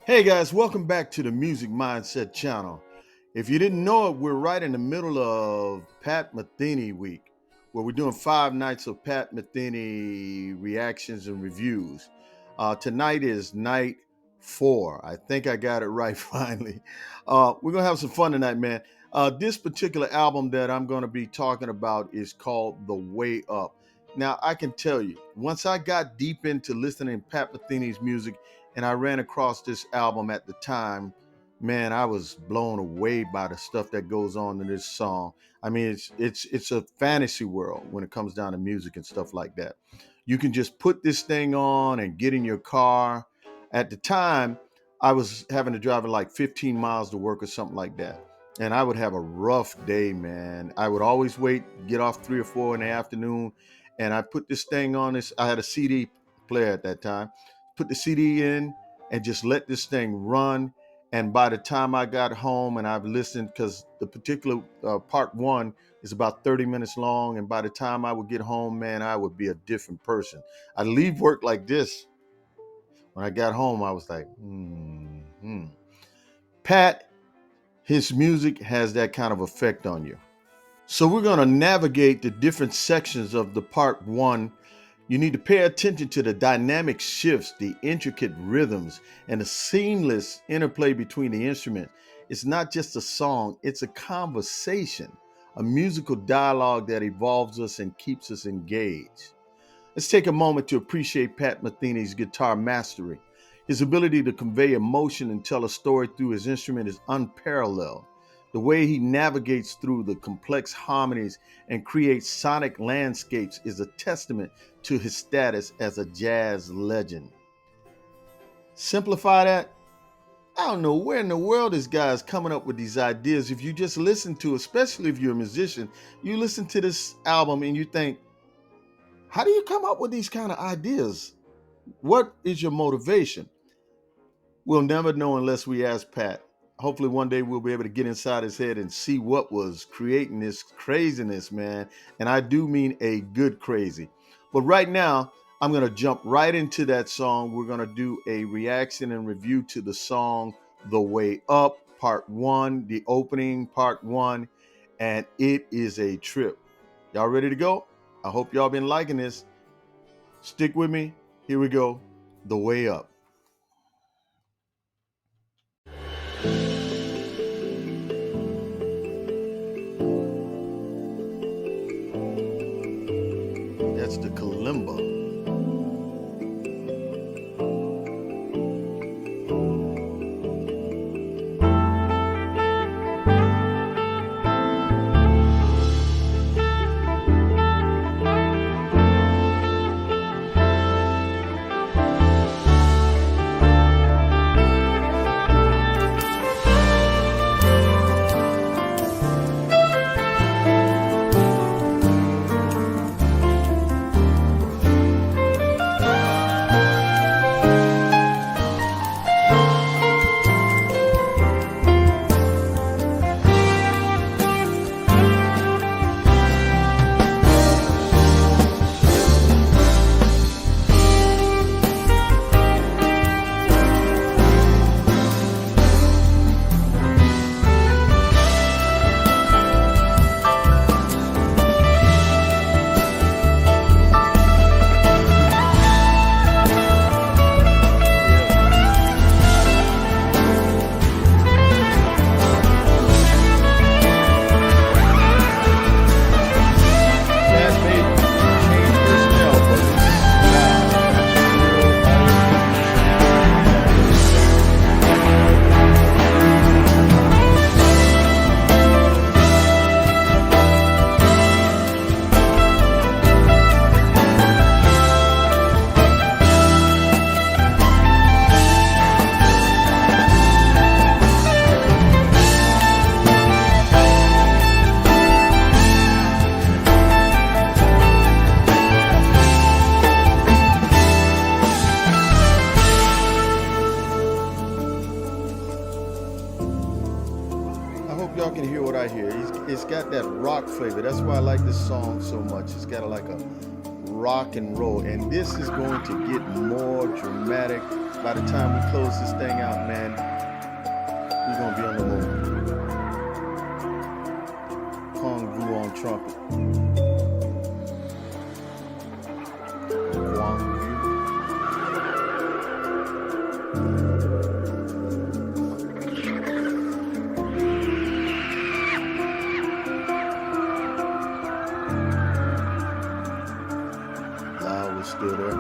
Hey guys, welcome back to the Music Mindset channel. If you didn't know it, we're right in the middle of Pat Metheny week, where we're doing 5 nights of Pat Metheny reactions and reviews. Tonight is night 4. I think I got it right finally. We're going to have some fun tonight, man. This particular album that I'm going to be talking about is called The Way Up. Now, I can tell you, once I got deep into listening to Pat Metheny's music, and I ran across this album at the time, man, I was blown away by the stuff that goes on in this song. I mean, it's a fantasy world when it comes down to music and stuff like that. You can just put this thing on and get in your car. At the time, I was having to drive like 15 miles to work or something like that. And I would have a rough day, man. I would always wait, get off 3 or 4 in the afternoon, and I put this thing on. This I had a CD player at that time, put the CD in and just let this thing run. And by the time I got home and I've listened, because the particular part one is about 30 minutes long. And by the time I would get home, man, I would be a different person. I'd leave work like this. When I got home, I was like, Pat, his music has that kind of effect on you. So we're going to navigate the different sections of the part one. You need to pay attention to the dynamic shifts, the intricate rhythms, and the seamless interplay between the instruments. It's not just a song, it's a conversation, a musical dialogue that evolves us and keeps us engaged. Let's take a moment to appreciate Pat Metheny's guitar mastery. His ability to convey emotion and tell a story through his instrument is unparalleled. The way he navigates through the complex harmonies and creates sonic landscapes is a testament to his status as a jazz legend. Simplify that? I don't know where in the world this guy is coming up with these ideas. If you just listen to, especially if you're a musician, you listen to this album and you think, how do you come up with these kind of ideas? What is your motivation? We'll never know unless we ask Pat. Hopefully, one day we'll be able to get inside his head and see what was creating this craziness, man. And I do mean a good crazy. But right now, I'm going to jump right into that song. We're going to do a reaction and review to the song The Way Up, part one, the opening, part one. And it is a trip. Y'all ready to go? I hope y'all been liking this. Stick with me. Here we go. The Way Up. That's the kalimba. I hope y'all can hear what I hear. It's got that rock flavor. That's why I like this song so much. It's got like a rock and roll. And this is going to get more dramatic. By the time we close this thing out, man, we're going to be on the moon. Kung Fu on trumpet. Guang Yu. Lao was still there.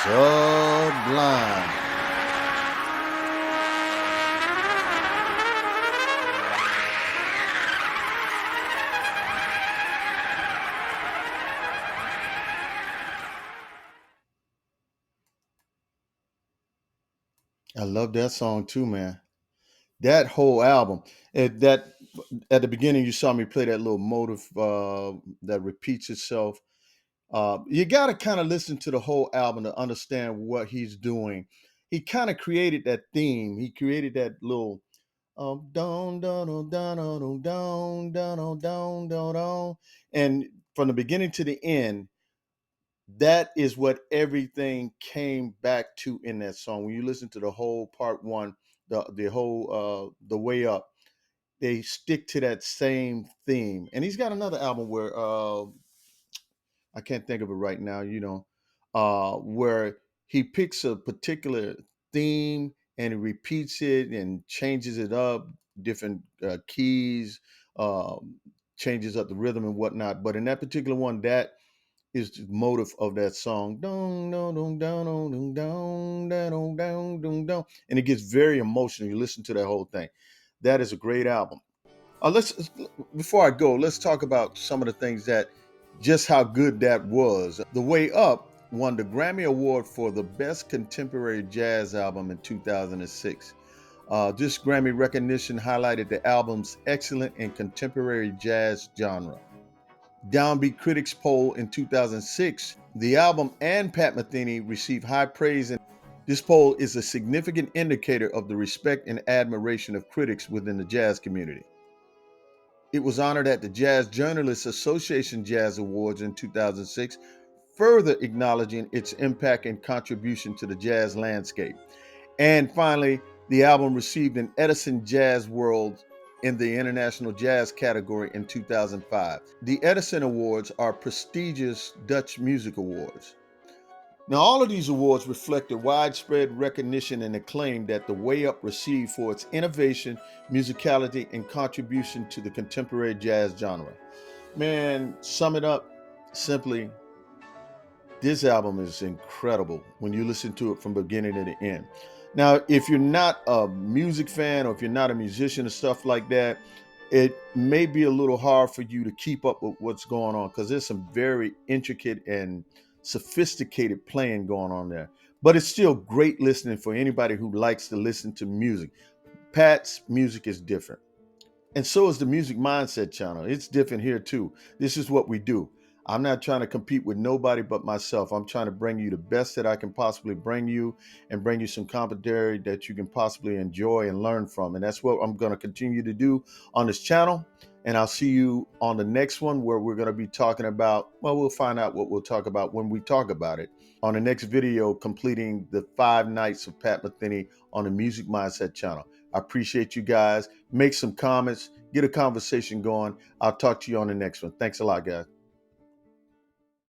Sublime. I love that song too, man. That whole album. That at the beginning you saw me play that little motive that repeats itself. You got to kind of listen to the whole album to understand what he's doing. He kind of created that theme. He created that little don don don don don don don don don don, and from the beginning to the end, that is what everything came back to in that song. When you listen to the whole part one the whole the way up, they stick to that same theme. And he's got another album where I can't think of it right now, where he picks a particular theme and he repeats it and changes it up, different keys, um, changes up the rhythm and whatnot. But in that particular one, that is the motive of that song. Dun, dun, dun, dun, dun, dun, dun, dun, dun, dun, dun. And it gets very emotional. You listen to that whole thing. That is a great album. Let's before I go, let's talk about some of the things that just how good that was. The Way Up won the Grammy Award for the Best Contemporary Jazz Album in 2006. This Grammy recognition highlighted the album's excellent and contemporary jazz genre. Downbeat Critics poll in 2006, the album and Pat Metheny received high praise, and this poll is a significant indicator of the respect and admiration of critics within the jazz community. It was honored at the Jazz Journalists Association Jazz Awards in 2006, further acknowledging its impact and contribution to the jazz landscape. And finally, the album received an Edison Jazz World in the International Jazz category in 2005. The Edison Awards are prestigious Dutch music awards. Now, all of these awards reflect the widespread recognition and acclaim that The Way Up received for its innovation, musicality, and contribution to the contemporary jazz genre. Man, sum it up simply, this album is incredible when you listen to it from beginning to the end. Now, if you're not a music fan or if you're not a musician and stuff like that, it may be a little hard for you to keep up with what's going on because there's some very intricate and sophisticated playing going on there. But it's still great listening for anybody who likes to listen to music. Pat's music is different. And so is the Music Mindset channel. It's different here too. This is what we do. I'm not trying to compete with nobody but myself. I'm trying to bring you the best that I can possibly bring you and bring you some commentary that you can possibly enjoy and learn from. And that's what I'm going to continue to do on this channel. And I'll see you on the next one where we're going to be talking about, well, we'll find out what we'll talk about when we talk about it on the next video, completing the 5 nights of Pat Metheny on the Music Mindset channel. I appreciate you guys. Make some comments, get a conversation going. I'll talk to you on the next one. Thanks a lot, guys.